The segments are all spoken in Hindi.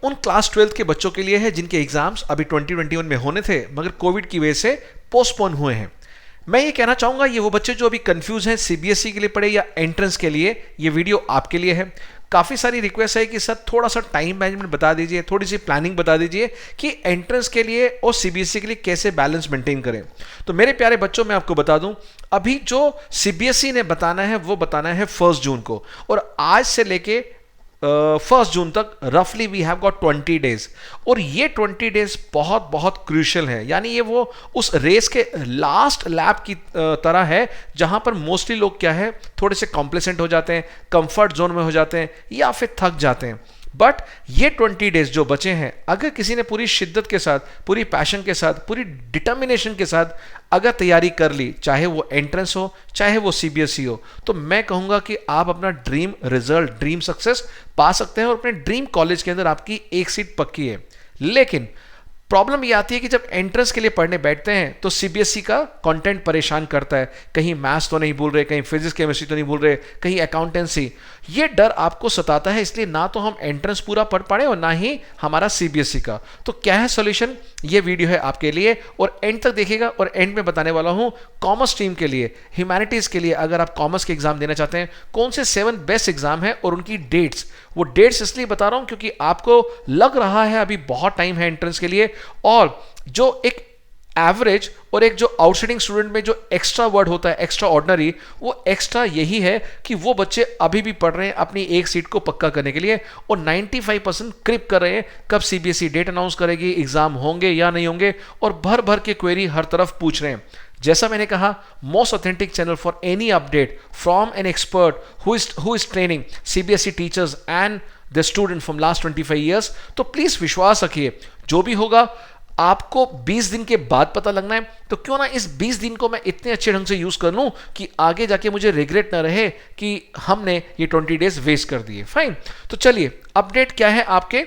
उन क्लास 12th के बच्चों के लिए है जिनके एग्जाम्स अभी 2021 में होने थे मगर कोविड की वजह से पोस्टपोन हुए हैं। मैं ये कहना चाहूंगा ये वो बच्चे जो अभी कंफ्यूज हैं सीबीएसई के लिए पढ़े या एंट्रेंस के लिए, ये वीडियो आपके लिए है। काफ़ी सारी रिक्वेस्ट है कि सर थोड़ा सा टाइम मैनेजमेंट बता दीजिए, थोड़ी सी प्लानिंग बता दीजिए कि एंट्रेंस के लिए और सीबीएसई के लिए कैसे बैलेंस मेंटेन करें। तो मेरे प्यारे बच्चों मैं आपको बता दूं, अभी जो सीबीएसई ने बताना है वो बताना है 1 जून को, और आज से लेके 1 जून तक रफली वी हैव गॉट 20 डेज। और ये 20 डेज बहुत बहुत क्रूशियल है, यानी ये वो उस रेस के लास्ट लैप की तरह है जहां पर मोस्टली लोग क्या है थोड़े से कॉम्प्लेसेंट हो जाते हैं, कंफर्ट जोन में हो जाते हैं या फिर थक जाते हैं। बट ये 20 डेज जो बचे हैं, अगर किसी ने पूरी शिद्दत के साथ, पूरी पैशन के साथ, पूरी डिटर्मिनेशन के साथ अगर तैयारी कर ली, चाहे वो एंट्रेंस हो चाहे वो सीबीएसई हो, तो मैं कहूंगा कि आप अपना ड्रीम रिजल्ट, ड्रीम सक्सेस पा सकते हैं और अपने ड्रीम कॉलेज के अंदर आपकी एक सीट पक्की है। लेकिन प्रॉब्लम ये आती है कि जब एंट्रेंस के लिए पढ़ने बैठते हैं तो सीबीएसई का कंटेंट परेशान करता है। कहीं मैथ्स तो नहीं भूल रहे, कहीं फिजिक्स केमिस्ट्री तो नहीं भूल रहे, कहीं अकाउंटेंसी। ये डर आपको सताता है, इसलिए ना तो हम एंट्रेंस पूरा पढ़ पाए और ना ही हमारा सीबीएसई का। तो क्या है सोल्यूशन, ये वीडियो है आपके लिए और एंड तक देखिएगा। और एंड में बताने वाला हूं कॉमर्स स्ट्रीम के लिए, ह्यूमैनिटीज के लिए, अगर आप कॉमर्स के एग्जाम देना चाहते हैं, कौन से 7 बेस्ट एग्जाम है और उनकी डेट्स। वो डेट्स इसलिए बता रहा हूं क्योंकि आपको लग रहा है अभी बहुत टाइम है एंट्रेंस के लिए, और जो एक एवरेज और एक जो आउटस्टैंडिंग स्टूडेंट में जो एक्स्ट्रा वर्ड होता है, एक्स्ट्रा ऑर्डिनरी, वो एक्स्ट्रा यही है कि वो बच्चे अभी भी पढ़ रहे हैं अपनी एक सीट को पक्का करने के लिए और 95% क्रिप कर रहे हैं कब सीबीएसई डेट अनाउंस करेगी, एग्जाम होंगे या नहीं होंगे, और भर भर के क्वेरी हर तरफ पूछ रहे हैं। जैसा मैंने कहा, most authentic channel for any update from an expert who is training CBSE teachers and the student from last 25 years. तो प्लीज विश्वास रखिए, जो भी होगा आपको 20 दिन के बाद पता लगना है, तो क्यों ना इस 20 दिन को मैं इतने अच्छे ढंग से यूज कर लूं कि आगे जाके मुझे रिग्रेट ना रहे कि हमने ये 20 डेज वेस्ट कर दिए। फाइन, तो चलिए अपडेट क्या है आपके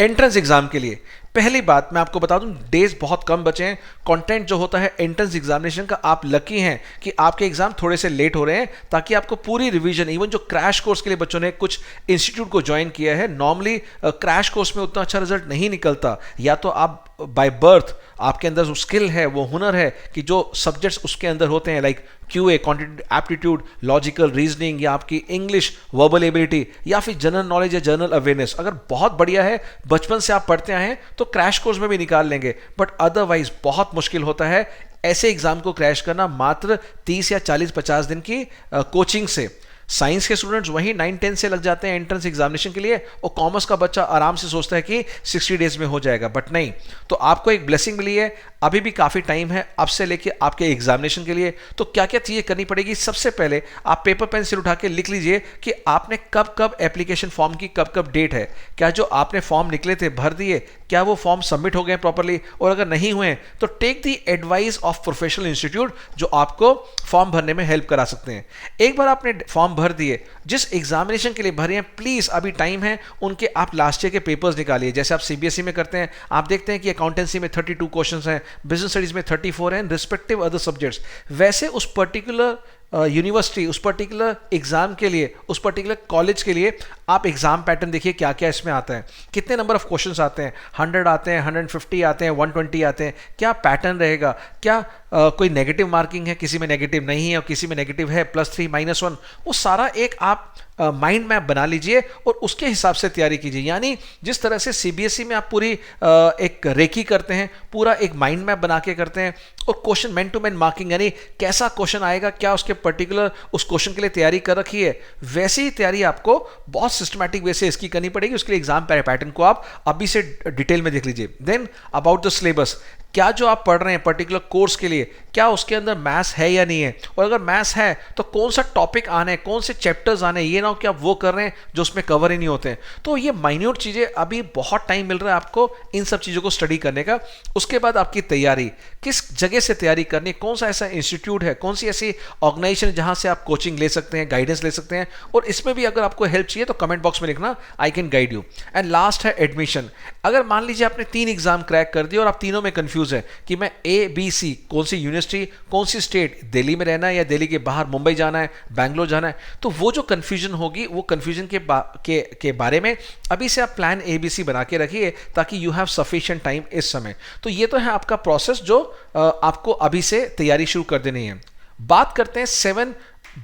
एंट्रेंस एग्जाम के लिए। पहली बात मैं आपको बता दूं, डेज बहुत कम बचे हैं। कंटेंट जो होता है एंट्रेंस एग्जामिनेशन का, आप लकी हैं कि आपके एग्जाम थोड़े से लेट हो रहे हैं ताकि आपको पूरी रिवीजन, इवन जो क्रैश कोर्स के लिए बच्चों ने कुछ इंस्टीट्यूट को ज्वाइन किया है, नॉर्मली क्रैश कोर्स में उतना अच्छा रिजल्ट नहीं निकलता। या तो आप बाय बर्थ आपके अंदर जो स्किल है, वो हुनर है कि जो सब्जेक्ट्स उसके अंदर होते हैं like QA, quantitative aptitude, logical reasoning, या आपकी इंग्लिश वर्बल एबिलिटी, या फिर जनरल नॉलेज या जनरल अवेयरनेस अगर बहुत बढ़िया है, बचपन से आप पढ़ते आए हैं, तो क्रैश कोर्स में भी निकाल लेंगे। बट अदरवाइज बहुत मुश्किल होता है ऐसे एग्जाम को क्रैश करना मात्र 30 या 40-50 दिन की कोचिंग से। साइंस के स्टूडेंट्स वहीं 9-10 से लग जाते हैं एंट्रेंस एग्जामिनेशन के लिए, और कॉमर्स का बच्चा आराम से सोचता है कि 60 डेज में हो जाएगा, बट नहीं। तो आपको एक ब्लेसिंग मिली है, अभी भी काफ़ी टाइम है अब से लेके आपके एग्जामिनेशन के लिए। तो क्या क्या चीज़ें करनी पड़ेगी, सबसे पहले आप पेपर पेंसिल उठा के लिख लीजिए कि आपने कब कब एप्लीकेशन फॉर्म की कब कब डेट है, क्या जो आपने फॉर्म निकले थे भर दिए, क्या वो फॉर्म सबमिट हो गए प्रॉपरली, और अगर नहीं हुए तो take the advice of professional institute जो आपको फॉर्म भरने में हेल्प करा सकते हैं। एक बार आपने फॉर्म भर दिए, जिस एग्जामिनेशन के लिए भरे हैं, प्लीज अभी टाइम है, उनके आप लास्ट ईयर के पेपर्स निकालिए। जैसे आप सीबीएसई में करते हैं, आप देखते हैं कि अकाउंटेंसी में 32 क्वेश्चंस हैं, बिजनेस स्टडीज में 34 हैं, रिस्पेक्टिव अदर सब्जेक्ट्स। वैसे उस पर्टिकुलर यूनिवर्सिटी, उस पर्टिकुलर एग्जाम के लिए, उस पर्टिकुलर कॉलेज के लिए आप एग्जाम पैटर्न देखिए क्या क्या इसमें आता है, कितने नंबर ऑफ क्वेश्चंस आते हैं, 100 आते हैं, 150 आते हैं, 120 आते हैं, क्या पैटर्न रहेगा, क्या कोई नेगेटिव मार्किंग है, किसी में नेगेटिव नहीं है और किसी में नेगेटिव है, +3 -1, वो सारा एक आप माइंड मैप बना लीजिए और उसके हिसाब से तैयारी कीजिए। यानी जिस तरह से सीबीएसई में आप पूरी एक रेकी करते हैं, पूरा एक माइंड मैप बना के करते हैं, और question man to man marking, यानी कैसा क्वेश्चन आएगा, क्या उसके पर्टिकुलर उस क्वेश्चन के लिए तैयारी कर रखी है, वैसी ही तैयारी आपको बहुत सिस्टमैटिक वे से इसकी करनी पड़ेगी। उसके लिए एग्जाम पैटर्न को आप अभी से डिटेल में देख लीजिए। देन अबाउट द सिलेबस, क्या जो आप पढ़ रहे हैं पर्टिकुलर कोर्स के लिए, क्या उसके अंदर मैथ्स है या नहीं है, और अगर मैथ्स है तो कौन सा टॉपिक आने हैं, कौन से चैप्टर्स आने हैं, ये ना हो कि आप वो कर रहे हैं जो उसमें कवर ही नहीं होते हैं। तो ये माइन्यूट चीज़ें, अभी बहुत टाइम मिल रहा है आपको इन सब चीज़ों को स्टडी करने का। उसके बाद आपकी तैयारी, किस जगह से तैयारी करनी, कौन सा ऐसा इंस्टीट्यूट है, कौन सी ऐसी ऑर्गेनाइजेशन जहां से आप कोचिंग ले सकते हैं, गाइडेंस ले सकते हैं, और इसमें भी अगर आपको हेल्प चाहिए तो कमेंट बॉक्स में लिखना, I can guide you. And last है एडमिशन। अगर मान लीजिए आपने 3 एग्जाम क्रैक कर दिए और आप तीनों में कंफ्यूज कंफ्यूज है कि मैं ABC कौन सी यूनिवर्सिटी, कौन सी स्टेट, दिल्ली में रहना है या दिल्ली के बाहर मुंबई जाना है, बैंगलोर जाना है, तो वो जो कंफ्यूजन होगी, वो कंफ्यूजन के बारे में अभी से आप प्लान ABC बना के रखिए ताकि यू हैव सफिशिएंट टाइम इस समय। तो ये तो है आपका प्रोसेस जो आपको अभी से तैयारी शुरू कर देनी है। बात करते हैं 7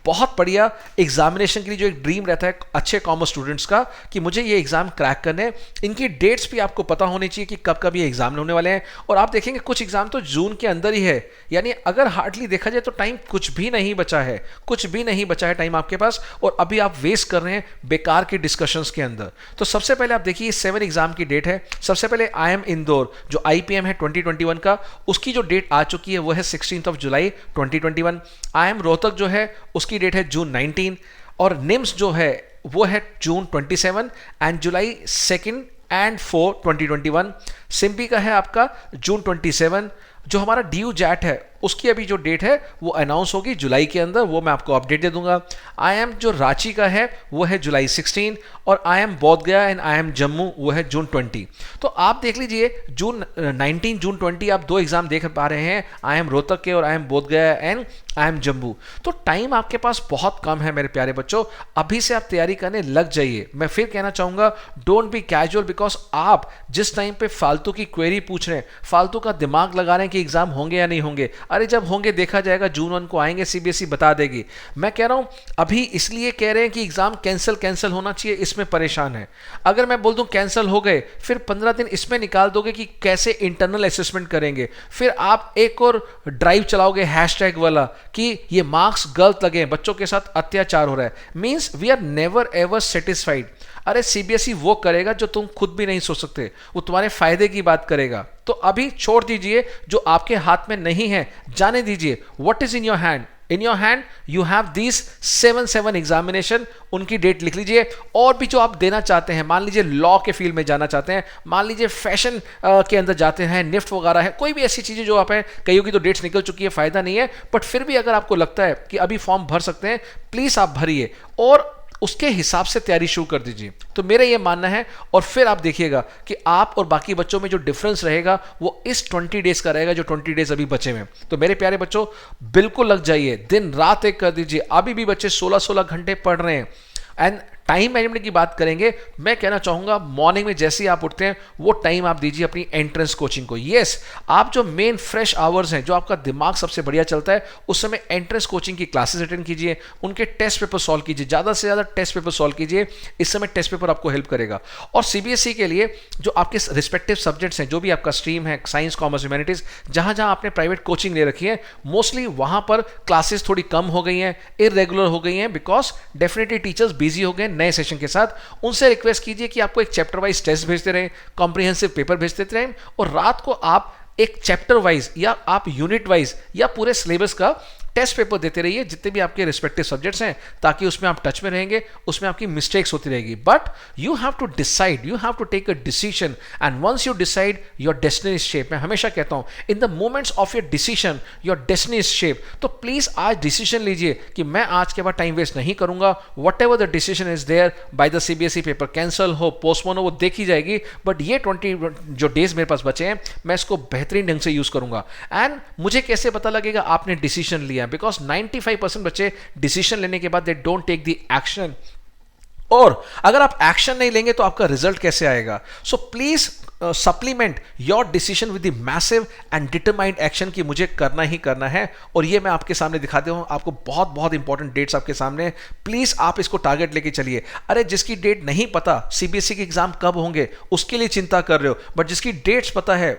बहुत बढ़िया एग्जामिनेशन के लिए जो एक ड्रीम रहता है अच्छे कॉमर्स स्टूडेंट्स का कि मुझे ये एग्जाम क्रैक करने हैं। इनकी डेट्स भी आपको पता होनी चाहिए कि कब कब ये एग्जाम होने वाले हैं। और आप देखेंगे कुछ एग्जाम तो जून के अंदर ही है, यानी अगर हार्डली देखा जाए तो टाइम कुछ भी नहीं बचा है, कुछ भी नहीं बचा है टाइम आपके पास, और अभी आप वेस्ट कर रहे हैं बेकार के डिस्कशंस के अंदर। तो सबसे पहले आप देखिए 7 एग्जाम की डेट है। सबसे पहले IIM इंदौर जो IPM है 2021 का, उसकी जो डेट आ चुकी है वो है 16 जुलाई 2021। IIM रोहतक जो है उसकी डेट है जून 19, और निम्स जो है वो है जून 27 एंड जुलाई 2 एंड 4 2021। सिम्पी का है आपका जून 27। जो हमारा DU JAT है उसकी अभी जो डेट है वो अनाउंस होगी जुलाई के अंदर, वो मैं आपको अपडेट दे दूंगा। IIM जो रांची का है वो है जुलाई 16, और IIM बोध गया एंड IIM जम्मू वो है जून 20। तो आप देख लीजिए जून 19 जून 20 आप 2 एग्जाम देख पा रहे हैं, IIM रोहतक के और IIM बोध गया एंड IIM जम्मू। तो टाइम आपके पास बहुत कम है मेरे प्यारे बच्चों, अभी से आप तैयारी करने लग जाइए। मैं फिर कहना चाहूंगा डोंट बी कैजुअल, बिकॉज आप जिस टाइम पे फालतू की क्वेरी पूछ रहे हैं, फालतू का दिमाग लगा रहे हैं कि एग्जाम होंगे या नहीं होंगे, अरे जब होंगे देखा जाएगा, जून 1 को आएंगे, CBSE बता देगी। मैं कह रहा हूं अभी इसलिए कह रहे हैं कि एग्जाम कैंसिल होना चाहिए, इसमें परेशान है। अगर मैं बोल दूं कैंसिल हो गए, फिर 15 दिन इसमें निकाल दोगे कि कैसे इंटरनल असेसमेंट करेंगे, फिर आप एक और ड्राइव चलाओगे हैशटैग वाला कि ये मार्क्स गलत लगे, बच्चों के साथ अत्याचार हो रहा है। Means we are never ever satisfied. अरे CBSE वो करेगा जो तुम खुद भी नहीं सोच सकते, वो तुम्हारे फायदे की बात करेगा। तो अभी छोड़ दीजिए जो आपके हाथ में नहीं है, जाने दीजिए। What is in your hand? In your hand you have this 7 examination, उनकी डेट लिख लीजिए। और भी जो आप देना चाहते हैं, मान लीजिए लॉ के फील्ड में जाना चाहते हैं, मान लीजिए फैशन के अंदर जाते हैं, निफ्ट वगैरह है, कोई भी ऐसी चीजें जो आप हैं, कईयों की तो डेट्स निकल चुकी है, फायदा नहीं है, बट फिर भी अगर आपको लगता है कि अभी फॉर्म भर सकते हैं, प्लीज आप भरिए और उसके हिसाब से तैयारी शुरू कर दीजिए। तो मेरा यह मानना है, और फिर आप देखिएगा कि आप और बाकी बच्चों में जो डिफरेंस रहेगा वो इस 20 डेज का रहेगा, जो 20 डेज अभी बचे हुए। तो मेरे प्यारे बच्चों बिल्कुल लग जाइए, दिन रात एक कर दीजिए। अभी भी बच्चे 16-16 घंटे पढ़ रहे हैं। एंड टाइम मैनेजमेंट की बात करेंगे, मैं कहना चाहूंगा मॉर्निंग में जैसे ही आप उठते हैं वो टाइम आप दीजिए अपनी एंट्रेंस कोचिंग को। यस, आप जो मेन फ्रेश आवर्स हैं, जो आपका दिमाग सबसे बढ़िया चलता है, उस समय एंट्रेंस कोचिंग की क्लासेस अटेंड कीजिए, उनके टेस्ट पेपर सॉल्व कीजिए, ज़्यादा से ज़्यादा टेस्ट पेपर सॉल्व कीजिए। इस समय टेस्ट पेपर आपको हेल्प करेगा। और CBSE के लिए जो आपके रिस्पेक्टिव सब्जेक्ट्स हैं, जो भी आपका स्ट्रीम है, साइंस, कॉमर्स, ह्यूमैनिटीज, जहाँ जहाँ आपने प्राइवेट कोचिंग ले रखी है, मोस्टली वहाँ पर क्लासेस थोड़ी कम हो गई हैं, इरेगुलर हो गई हैं, बिकॉज डेफिनेटली टीचर्स बिजी हो गए नए सेशन के साथ। उनसे रिक्वेस्ट कीजिए कि आपको एक चैप्टर वाइज टेस्ट भेजते रहें, कॉम्प्रिहेंसिव पेपर भेजते रहें, और रात को आप एक चैप्टर वाइज या आप यूनिट वाइज या पूरे सिलेबस का टेस्ट पेपर देते रहिए, जितने भी आपके रिस्पेक्टिव सब्जेक्ट्स हैं, ताकि उसमें आप टच में रहेंगे, उसमें आपकी मिस्टेक्स होती रहेगी। But you have to decide, you have to take a decision, and once you decide your destiny is shape. मैं हमेशा कहता हूं in the moments of your decision your destiny is shape. तो प्लीज आज डिसीजन लीजिए कि मैं आज के बाद टाइम वेस्ट नहीं करूंगा। Whatever the decision is there by the CBSE, paper cancel हो, पोस्टपोन हो, वो देखी जाएगी। बट ये 20 जो डेज मेरे पास बचे हैं, मैं इसको बेहतरीन ढंग से यूज करूंगा। एंड मुझे कैसे पता लगेगा आपने डिसीजन लिया? बिकॉज 95% बच्चे डिसीजन लेने के बाद they don't take the action, और अगर आप एक्शन नहीं लेंगे तो आपका रिजल्ट कैसे आएगा? So please supplement your decision with the massive and determined action की मुझे करना ही करना है। और ये मैं आपके सामने दिखाते हूं, आपको बहुत बहुत इंपॉर्टेंट डेट्स आपके सामने, प्लीज आप इसको टारगेट लेके चलिए। अरे जिसकी डेट नहीं पता CBSE के एग्जाम कब होंगे उसके लिए चिंता कर रहे हो, बट जिसकी डेट्स पता है,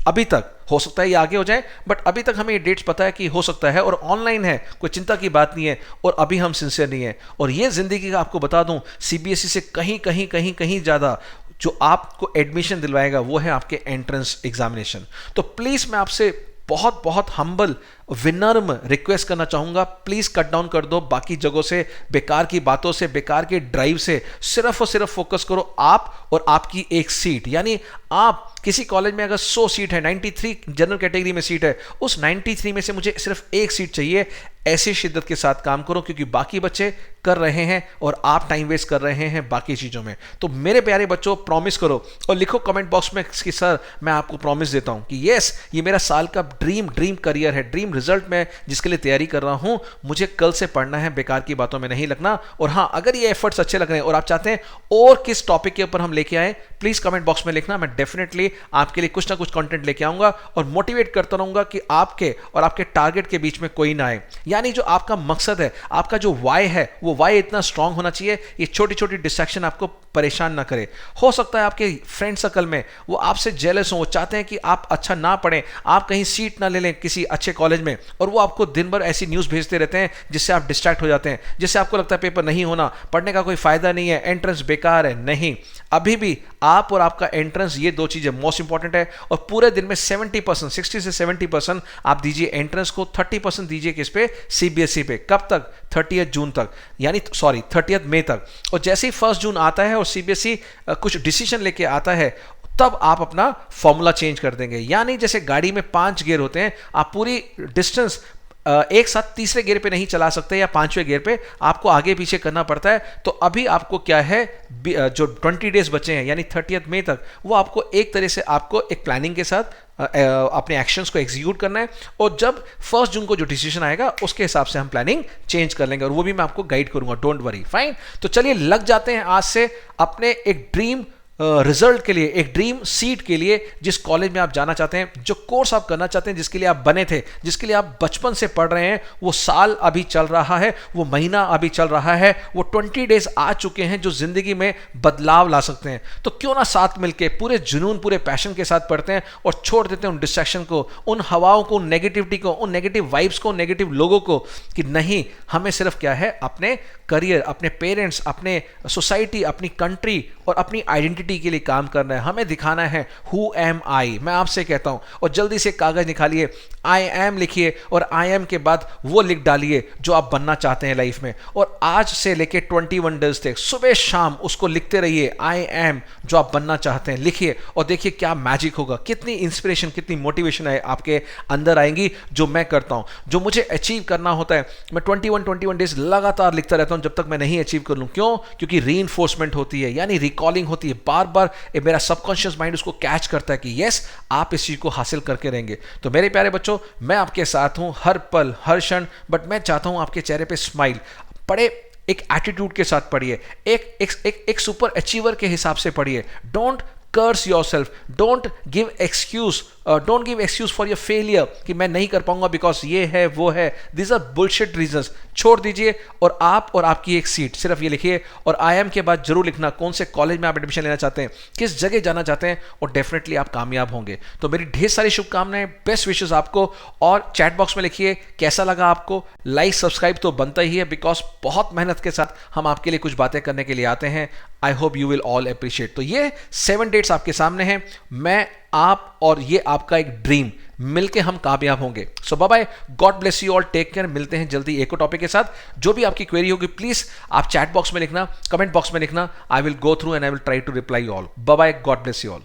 अभी तक हो सकता है ये आगे हो जाए, बट अभी तक हमें ये डेट्स पता है कि हो सकता है, और ऑनलाइन है, कोई चिंता की बात नहीं है, और अभी हम सिंसियर नहीं है। और ये जिंदगी का आपको बता दूं, CBSE से कहीं ज्यादा जो आपको एडमिशन दिलवाएगा वो है आपके एंट्रेंस एग्जामिनेशन। तो प्लीज मैं आपसे बहुत बहुत हम्बल विनम्र रिक्वेस्ट करना चाहूंगा, प्लीज कट डाउन कर दो बाकी जगहों से, बेकार की बातों से, बेकार के ड्राइव से। सिर्फ और सिर्फ फोकस करो आप और आपकी एक सीट। यानी आप किसी कॉलेज में अगर 100 सीट है, 93 जनरल कैटेगरी में सीट है, उस 93 में से मुझे सिर्फ एक सीट चाहिए। ऐसी शिद्दत के साथ काम करो, क्योंकि बाकी बच्चे कर रहे हैं और आप टाइम वेस्ट कर रहे हैं बाकी चीजों में। तो मेरे प्यारे बच्चों, प्रॉमिस करो और लिखो कमेंट बॉक्स में कि सर मैं आपको प्रॉमिस देता हूं कि यस, ये मेरा साल का ड्रीम करियर है, ड्रीम रिजल्ट में जिसके लिए तैयारी कर रहा हूं। मुझे कल से पढ़ना है, बेकार की बातों में नहीं लगना। और हाँ, अगर ये एफर्ट्स अच्छे लग रहे हैं और आप चाहते हैं और किस टॉपिक के ऊपर हम लेके आए, प्लीज कमेंट बॉक्स में लिखना। मैं डेफिनेटली आपके लिए कुछ ना कुछ कंटेंट लेके आऊंगा और मोटिवेट करता रहूंगा कि आपके और आपके टारगेट के बीच में कोई ना आए। यानी जो आपका मकसद है, आपका जो वाई है, वो वाई इतना स्ट्रांग होना चाहिए, ये छोटी छोटी डिस्ट्रैक्शन आपको परेशान ना करे। हो सकता है आपके फ्रेंड सर्कल में वो आपसे जेलस हो, वो चाहते हैं कि आप अच्छा ना पढ़ें, आप कहीं सीट ना ले लें किसी अच्छे कॉलेज में, और वो आपको दिन भर ऐसी न्यूज़ भेजते रहते हैं जिससे आप डिस्ट्रैक्ट हो जाते हैं, जिससे आपको लगता है पेपर नहीं होना, पढ़ने का कोई फायदा नहीं है, एंट्रेंस बेकार है। नहीं, अभी भी आप और आपका एंट्रेंस, ये दो चीज़ें मोस्ट इंपॉर्टेंट है। और पूरे दिन में 70%, 60 से 70% आप दीजिए एंट्रेंस को, 30% दीजिए किस पे, सीबीएसई पे। कब तक? 30 जून तक, यानी 30 मई तक। और जैसे ही 1 जून आता है और सीबीएसई कुछ डिसीजन लेके आता है, तब आप अपना फॉर्मूला चेंज कर देंगे। यानी जैसे गाड़ी में 5 गियर होते हैं, आप पूरी डिस्टेंस एक साथ तीसरे गियर पे नहीं चला सकते या 5वें गियर पे, आपको आगे पीछे करना पड़ता है। तो अभी आपको क्या है, जो 20 डेज बचे हैं यानी 30 मई तक, वो आपको एक तरह से आपको एक प्लानिंग के साथ अपने एक्शंस को एग्जीक्यूट करना है। और जब 1 जून को जो डिसीजन आएगा उसके हिसाब से हम प्लानिंग चेंज कर लेंगे, और वो भी मैं आपको गाइड करूंगा, डोंट वरी। फाइन, तो चलिए लग जाते हैं आज से अपने एक ड्रीम रिजल्ट के लिए, एक ड्रीम सीट के लिए, जिस कॉलेज में आप जाना चाहते हैं, जो कोर्स आप करना चाहते हैं, जिसके लिए आप बने थे, जिसके लिए आप बचपन से पढ़ रहे हैं। वो साल अभी चल रहा है, वो महीना अभी चल रहा है, वो 20 डेज आ चुके हैं जो जिंदगी में बदलाव ला सकते हैं। तो क्यों ना साथ मिलके पूरे जुनून, पूरे पैशन के साथ पढ़ते हैं और छोड़ देते हैं उन डिस्ट्रैक्शन को, उन हवाओं को, उन नेगेटिविटी को, उन नेगेटिव वाइब्स को, नेगेटिव लोगों को, कि नहीं, हमें सिर्फ क्या है, अपने करियर, अपने पेरेंट्स, अपने सोसाइटी, अपनी कंट्री और अपनी आइडेंटिटी के लिए काम करना है। हमें दिखाना है हु एम आई। मैं आपसे कहता हूं, और जल्दी से कागज निकालिए, आई एम लिखिए और आई एम के बाद वो लिख डालिए जो आप बनना चाहते हैं लाइफ में। और आज से लेके 21 डेज तक सुबह शाम उसको लिखते रहिए, आई एम जो आप बनना चाहते हैं, लिखिए और देखिए क्या मैजिक होगा, कितनी इंस्पिरेशन, कितनी मोटिवेशन है आपके अंदर आएंगी। जो मैं करता हूं, जो मुझे अचीव करना होता है, मैं 21 डेज लगातार लिखता रहता हूं जब तक मैं नहीं अचीव कर लूं। क्यों? क्योंकि रीइंफोर्समेंट होती है, यानी रिकॉलिंग होती है, बार बार मेरा सबकॉन्शियस माइंड उसको कैच करता है कि यस, आप इस चीज को हासिल करके रहेंगे। तो मेरे प्यारे बच्चों, मैं आपके साथ हूं हर पल, हर क्षण, बट मैं चाहता हूं आपके चेहरे पे स्माइल पड़े। एक एटीट्यूड के साथ पढ़िए, एक सुपर अचीवर के हिसाब से पढ़िए। Don't curse yourself, don't give excuse for your failure कि मैं नहीं कर पाऊंगा बिकॉज ये है, वो है। This are bullshit reasons. छोड़ दीजिए और आप और आपकी एक सीट, सिर्फ ये लिखिए। और आई एम के बाद जरूर लिखना कौन से कॉलेज में आप एडमिशन लेना चाहते हैं, किस जगह जाना चाहते हैं, और डेफिनेटली आप कामयाब होंगे। तो मेरी ढेर सारी शुभकामनाएं, बेस्ट विशेस आपको। और चैट बॉक्स में लिखिए कैसा लगा आपको। लाइक सब्सक्राइब तो बनता ही है, बिकॉज बहुत मेहनत के साथ हम आपके लिए कुछ बातें करने के लिए आते हैं। I hope you will all appreciate. तो ये 7 डेट्स आपके सामने हैं, मैं, आप और ये आपका एक ड्रीम, मिलके हम कामयाब होंगे। So bye bye, God bless you all, take care. मिलते हैं जल्दी एक और टॉपिक के साथ। जो भी आपकी क्वेरी होगी प्लीज आप चैट बॉक्स में लिखना, कमेंट बॉक्स में लिखना। I will go through and I will try to reply all. Bye bye, God bless you all.